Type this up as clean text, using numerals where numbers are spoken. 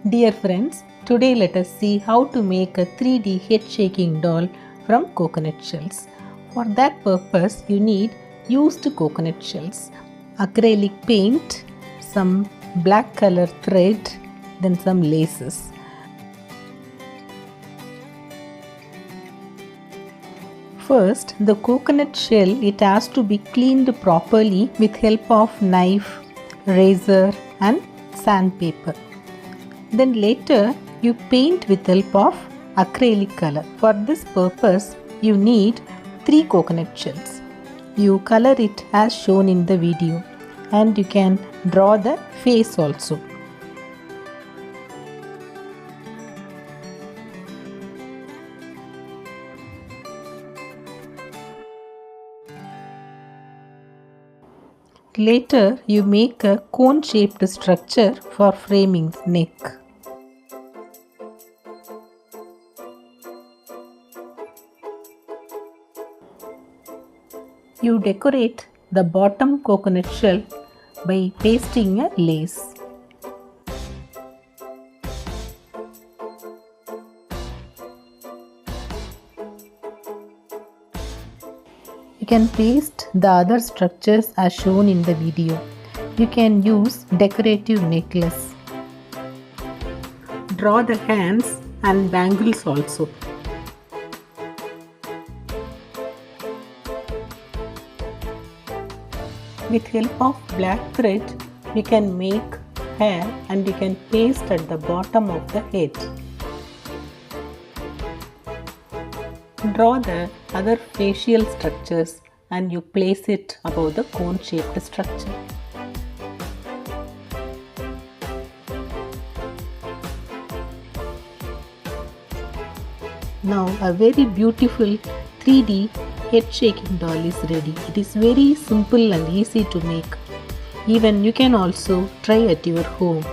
Dear friends, today let us see how to make a 3D head shaking doll from coconut shells. For that purpose, you need used coconut shells, acrylic paint, some black color thread, then some laces. First, the coconut shell, it has to be cleaned properly with help of knife, razor and sandpaper. Then later you paint with help of acrylic color. For this purpose you need 3 coconut shells. You color it as shown in the video and you can draw the face also. Later you make a cone shaped structure for framing neck. You decorate the bottom coconut shell by pasting a lace. You can paste the other structures as shown in the video. You can use decorative necklace. Draw the hands and bangles also. With help of black thread, you can make hair and you can paste at the bottom of the head. Draw the other facial structures and you place it above the cone shaped structure. Now a very beautiful 3D head shaking doll is ready. It is very simple and easy to make. Even you can also try at your home.